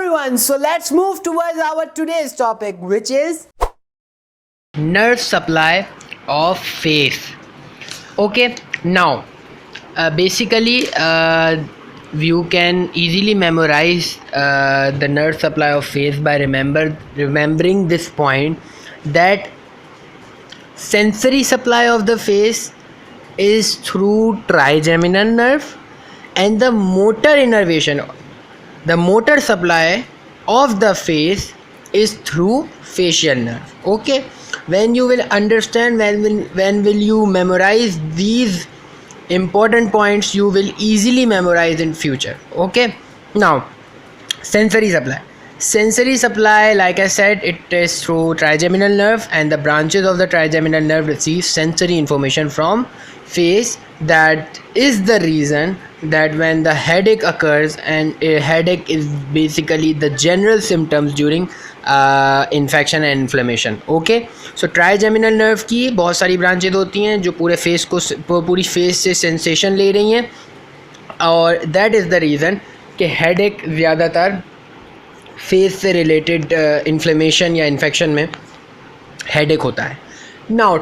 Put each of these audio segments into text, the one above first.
everyone, so let's move towards our today's topic, which is nerve supply of face. Okay, now basically you can easily memorize the nerve supply of face by remembering this point, that sensory supply of the face is through trigeminal nerve, and the motor supply of the face is through facial nerve. Okay, when you will understand, when will you memorize these important points, you will easily memorize in future. Okay, now sensory supply, like I said, it is through trigeminal nerve, and the branches of the trigeminal nerve receive sensory information from face. That is the reason that when the headache occurs, and a headache is basically the general symptoms during infection and inflammation. Okay, so trigeminal nerve की बहुत सारी branches होती हैं जो पूरे face को पूरी face से सेंसेशन ले रही हैं, और दैट इज़ द रीज़न कि हेडेक ज़्यादातर फेस से रिलेटेड इन्फ्लेमेशन या इन्फेक्शन में हेडेक होता है. नाउ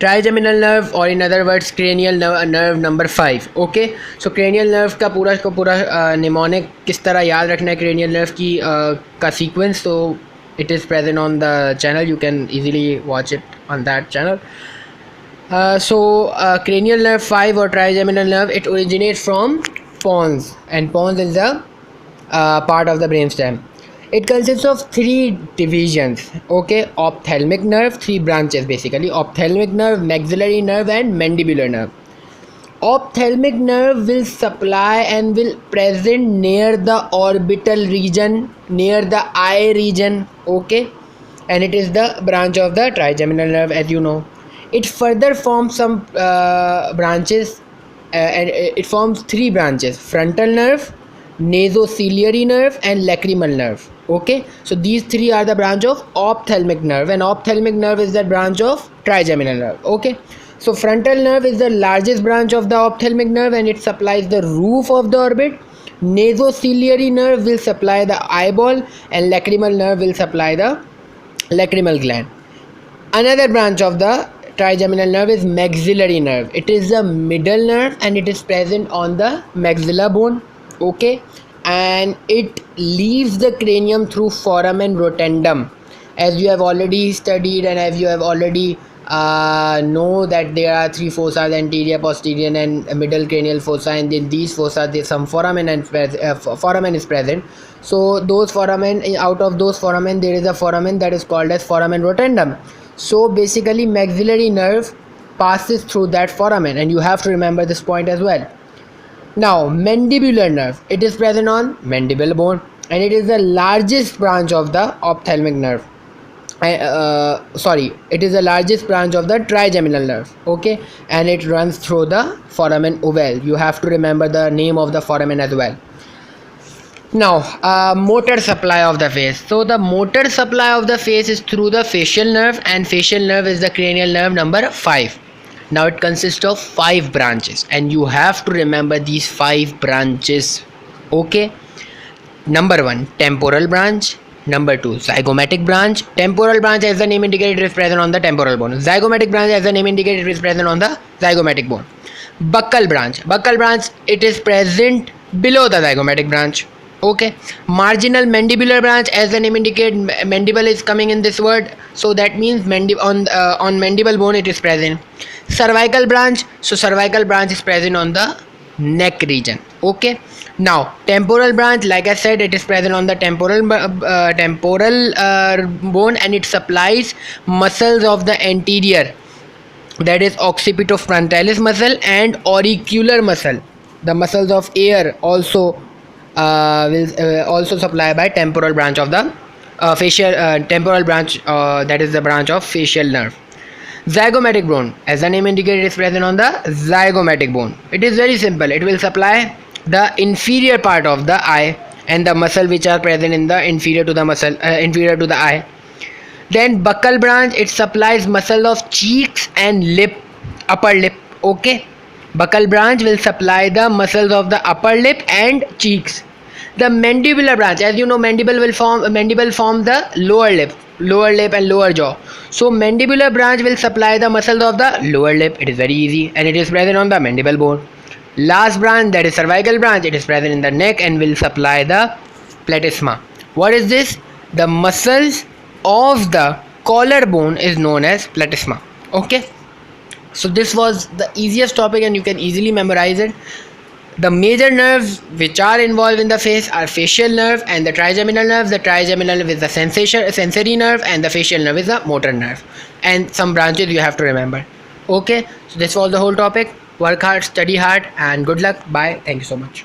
ट्राइजेमिनल नर्व और in other words cranial nerve number 5. Okay, so cranial nerve का पूरा निमोनिक किस तरह याद रखना है क्रेनियल नर्व की का सीक्वेंस, तो it is present on the channel, you can easily watch it on that channel. So cranial nerve 5 or trigeminal nerve, it originates from pons, and pons is the part of the brainstem. It consists of 3 divisions. Okay, ophthalmic nerve, 3 branches basically: ophthalmic nerve, maxillary nerve, and mandibular nerve. Ophthalmic nerve will supply and will present near the orbital region, near the eye region. Okay, and it is the branch of the trigeminal nerve, as you know. It further forms some branches, and it forms 3 branches: frontal nerve, nasociliary nerve, and lacrimal nerve. Okay, so these 3 are the branch of ophthalmic nerve, and ophthalmic nerve is the branch of trigeminal nerve. Okay, so frontal nerve is the largest branch of the ophthalmic nerve, and it supplies the roof of the orbit. Nasociliary nerve will supply the eyeball, and lacrimal nerve will supply the lacrimal gland. Another branch of the trigeminal nerve is maxillary nerve. It is the middle nerve, and it is present on the maxilla bone. Okay, and it leaves the cranium through foramen rotundum. As you have already studied, and as you have already know that there are 3 fossa: anterior, posterior, and middle cranial fossa, and in these fossa there some foramen is present. So those foramen, out of those foramen, there is a foramen that is called as foramen rotundum. So basically maxillary nerve passes through that foramen, and you have to remember this point as well. Now mandibular nerve, it is present on mandible bone, and it is the largest branch of the ophthalmic nerve. It is the largest branch of the trigeminal nerve. Okay, and it runs through the foramen ovale. You have to remember the name of the foramen as well. Now motor supply of the face. So the motor supply of the face is through the facial nerve, and facial nerve is the cranial nerve number 5. Now it consists of 5 branches, and you have to remember these 5 branches. Okay, number 1, temporal branch. Number 2, zygomatic branch. Temporal branch, as the name indicated, is present on the temporal bone. Zygomatic branch, as the name indicated, is present on the zygomatic bone. Buccal branch, it is present below the zygomatic branch. Okay, marginal mandibular branch, as the name indicates, mandible is coming in this word, so that means on mandible bone it is present. Cervical branch, so cervical branch is present on the neck region. Okay, now temporal branch, like I said, it is present on the temporal bone, and it supplies muscles of the anterior, that is occipitofrontalis muscle and auricular muscle. The muscles of ear also will also supply by temporal branch of the facial temporal branch, that is the branch of facial nerve. Zygomatic bone, as the name indicated, is present on the zygomatic bone. It is very simple. It will supply the inferior part of the eye and the muscle which are present in the inferior to the eye. Then buccal branch, it supplies muscle of cheeks and lip, upper lip. Okay, buccal branch will supply the muscles of the upper lip and cheeks. The mandibular branch, as you know, mandible form the lower lip and lower jaw. So mandibular branch will supply the muscles of the lower lip. It is very easy, and it is present on the mandible bone. Last branch, that is cervical branch, it is present in the neck and will supply the platysma. What is this? The muscles of the collarbone is known as platysma. Okay, so this was the easiest topic and you can easily memorize it. The major nerves which are involved in the face are facial nerve and the trigeminal nerve. The trigeminal nerve is the sensory nerve and the facial nerve is the motor nerve. And some branches you have to remember. Okay, so this was the whole topic. Work hard, study hard, and good luck. Bye. Thank you so much.